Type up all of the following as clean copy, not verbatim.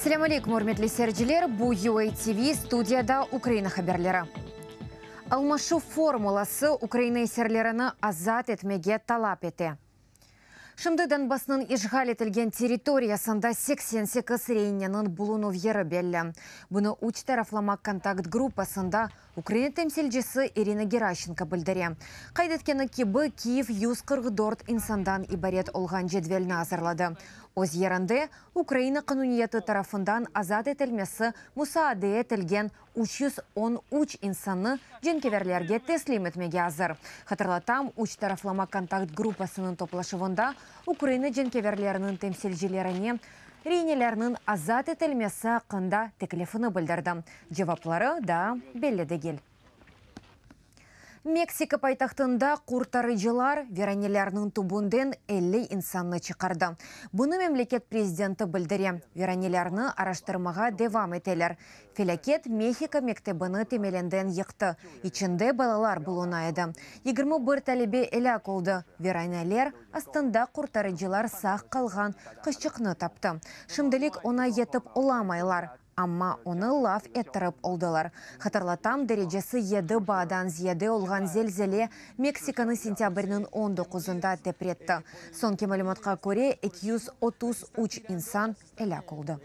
Салам алейкум, урметли серджилер. Бу UATV студияда Украина хаберлері. Алмашу формуласы Украина серлеріні азат етмеге талап ете. Шымды Донбассның ишғал етілген территориясында 88 рейненің бұлыну вері белі. Бұны уч тарафлама контакт группасында Украина темсилжесі Ирина Геращенко білдіре. Қайдеткені кебі Киев 144 инсандан ибарет олған жедвеліні азырлады. Оз ерінде Украина қануниеті тарафындан азат етілмесі мұсаады етілген 313 инсаны женкеверлерге теслим етмеге азыр. Хатырлатам, уч тарафлама контакт группасының топлашывында Украина женкеверлерінің темсилжелеріне рейнелерінің азат етілмесі қында теклефіні білдірді. Жеваплары да белі дегел. Мексика пайтақтында куртарыжылар веранелерінің тубунден 50 инсанны чықарды. Бұны мемлекет президенті білдіре. Веранелеріні араштырмаға девам етелер. Фелекет Мехико мектебіні темеленден еқті. Ичінде балалар бұлына еді. 21 тәлебе әлі қолды. Веранелер астында куртарыжылар сақ қалған қышчықны тапты. Шымдылік она етіп оламайлар. Амма оны лав еттіріп олдылар. Хатырлатам дәрежесі еді бадан зиеді олған зелзеле Мексиканы сентябрінің 19-ында тепретті. Сонки мәліметқа көре 233 инсан әлі қолды.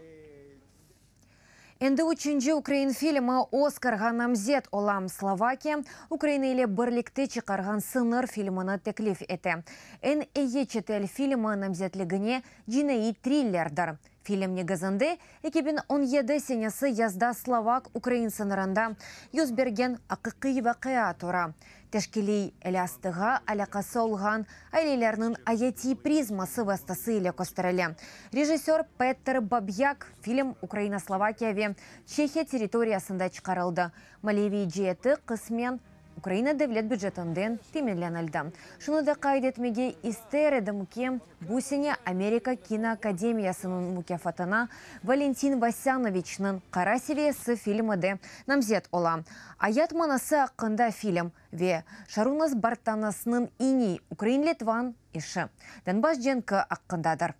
Энді үшінші Украин фильмі Оскарға намзет олам Словакия Украина ile бірлікті чықарған сыныр фильміні теклиф еті. Эн четел фильмі намзетлігіне жинайы триллердір. Фильм негізінде 2017 сенесі язда Словак Украин сынырында юзберген ақиқи вақия тұра. Тәшкілей әлі алақасы олған айлелерінің аяти призмасы вастасы елі көстірілі. Режиссер Петр Бабьяк фильм Украина-Словакияве Чехия территориясында чықарылды. Малевий жеті қысмен Украина девлет бюджетінден темелленілді. Шыны да қайдетмеге истередім ке бұсене Америка киноакадемиясының мукафатына Валентин Васяновичның қара севесі фильміде намзет ола. Аят манасы ақында фильм ве Шарунас Бартанасының ини Украин Литван іші. Донбасс женкі ақындадыр.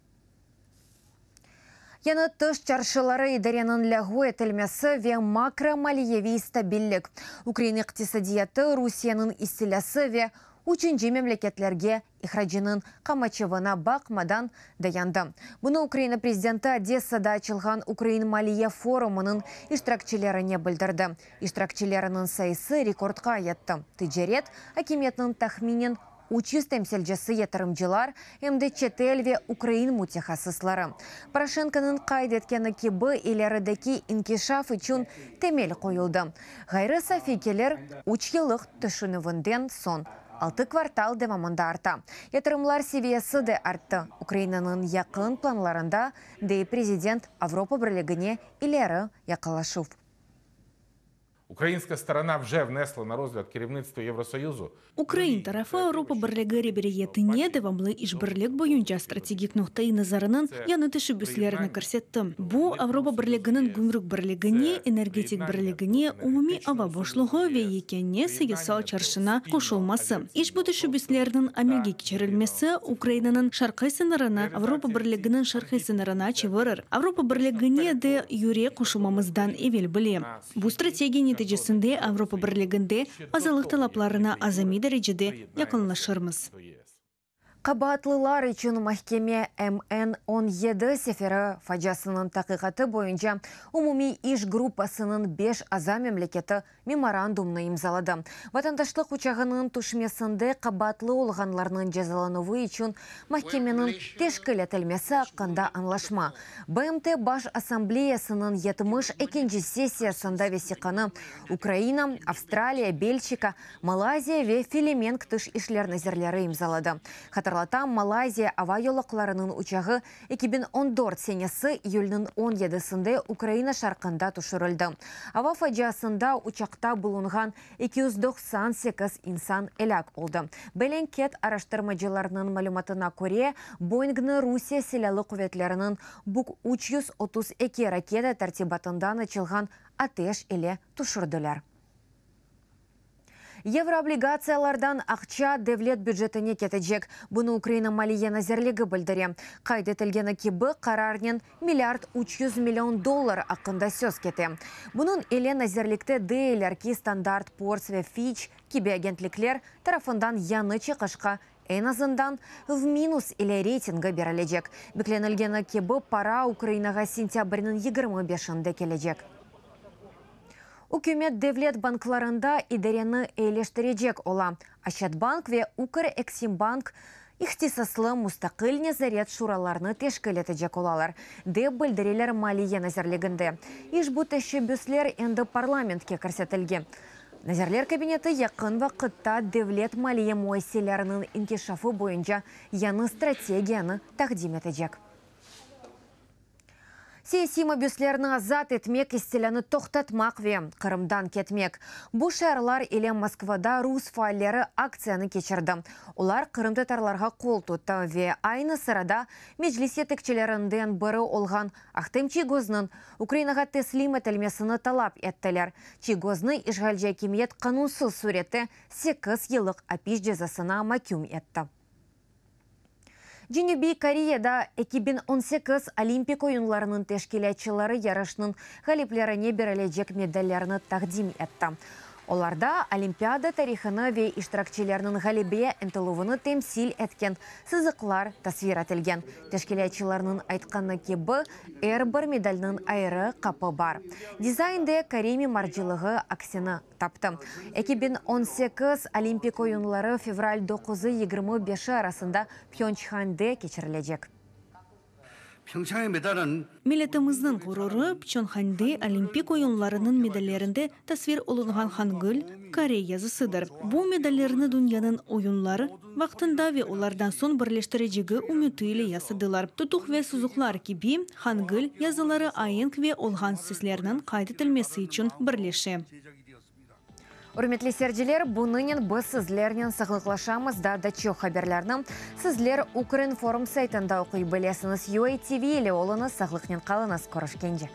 Яны тыш чаршылары идаренын лягу етілмесі ве макро-малиеви стабиллік. Украина иқтисадияты Русияның истилясы ве учинжи мемлекетлерге ихраджинын қамачывына бақмадан даянды. Бұны Украина президенті Одессада ачылған Украин Малия форумының иштиракчилеріне білдірді. Иштиракчилерінің сайысы рекордқа аятты. Тыджерет акиметнің тахминен 300 темселжесі етірімділар әмді четелве Украин мутехасыслары. Порошенконың қайдеткені кебі елерідекі инкишаф үшін темел қойылды. Ғайры Софикелер 3 елық түшінівінден сон 6 квартал демамында арта. Етірімлар севиясы де артты. Украинаның яқын планларында де президент Авропа бірлігіне илері яқалашув. Українська сторона вже внесла на розгляд керівництва Євросоюзу. Украин тарафы Авропа бірлігі ребериетіне девамлы ишбірлік бойынша стратегик нұқтай назарынан яны түшібіслеріні көрсетті. Бу Авропа бірлігінің гүмрік бірлігіне, энергетик бірлігіне, умуми ава бошлығы ве екенне саясал чаршына қошылмасы. Иш бұ түшібіслерінің амелге кечерілмесі Украинаның шарқай сынарына, Авропа бірлігінің шарқай сынарына чевырыр. Авропа бірлігіне де юре қошылмамыздан евел біле. Бу стратегия нәтижесінде Авропа бірлігінде азалық талапларына азами дәрежеде якынлашырмыз. Қабатлылар үшін махкеме МН-17 сефері фаджасының тақиқаты бойынша умуми иш группасының 5 аза мемлекеті меморандумны имзалады. Ватандашлық учағының түшмесінде қабатлы олғанларының жазалануы үшін махкеменің тешкілетілмесі аққанда анлашма. БМТ Баш Ассамблеясының 72 сессиясында весиқаны Украина, Австралия, Бельчика, Малайзия ве Филимен күтіш ішлер назерлері имзалады. Хатырлатам Малайзия ава йолықларының учағы 2014 сенесі июльнің 17-сінде Украина шарқында тұшырылды. Ава фаджасында учақта бұлынған 298 инсан әләк олды. Беленкет араштырмачыларының мәліматына көре, Боингны Русия селялы құветлерінің бұк 332 ракета тәртибатында начылған атеш еле тұшырдылар. Еврооблигациялардан ақча девлет бюджетіне кетежек. Бұны Украина малия назерлігі білдіре. Қайды тілгені кебі қарарнен миллиард 300 миллион доллар ақында сөз кете. Бұның еле назерлікті дейлер ки стандарт Порс ве Фич кебе агентліклер тарафындан яны чықышқа en azından в минус или рейтинга берілежек. Бекленілгені кебі пара Украинаға сентябрінің 25-інде кележек. Үкімет девлет банкларында идерені ейлештірежек ола. Ашатбанк ве Укрексимбанк ихтисаслы мұстақыл незарет шураларны тешкіл етежек олалар. Деп білдірелер малия назерлігінде. Иш бұтышы бүслер енді парламентке көрсетілген. Назерлер кабинеті яқын вақытта девлет малия муайселерінің инкешафы бойынша яны стратегияны тақдим етежек. Сейсима бүслерінің азат етмек істеліні тоқтатмақ ве Қырымдан кетмек. Бұ шарлар еле Москвада рус файлері акцияны кечірді. Олар Қырым татарларға қол тұтты ве айны сырада меджлис етікчілерінден бірі олған Ахтем Чигознын Украинаға теслим етілмесіні талап еттілер. Чигозны ішғалжай кемет қанунсыз суреті 8 елік апиш жазасына макюм етті. Женеби Кореяда 2018 Олимпик ойынларының тешкелетчілері ярышының ғалиплеріне берілежек медаллеріні тақдим етті. Оларда Олимпиада тарихыны ве иштиракчилерінің ғалибе әнтілуыны темсил еткен сызықлар тасвир етілген. Тешкелетчілерінің айтқаны кебі әрбір медалінің айры қапы бар. Дизайнде Кареми маржилығы аксені тапты. 2018 Олимпик ойынлары февраль 9-25 арасында Пхенчханде кечірілежек. Миллетіміздің ғұрыры Пхенчханде Олимпик ойынларының медаллерінде тасвир олынған Хангыл Корей yazısıdır. Bu medallerini dünyanın oyunları vaqtında ve onlardan son birleştiriciği umutiyle yasadılar. Tutuq ve suzuklar gibi Hangıl yazıları ayınk ve olğan seslerinin kaydetilmesi için birleşi. Үрметлі серділер, бұнынен біз сізлерінен сағылықлашамыз да дачо хаберлерінің. Сізлер Укринформ сайтында оқи білесіңіз UATV елі олыны сағылықнен қалыңыз көрішкенде.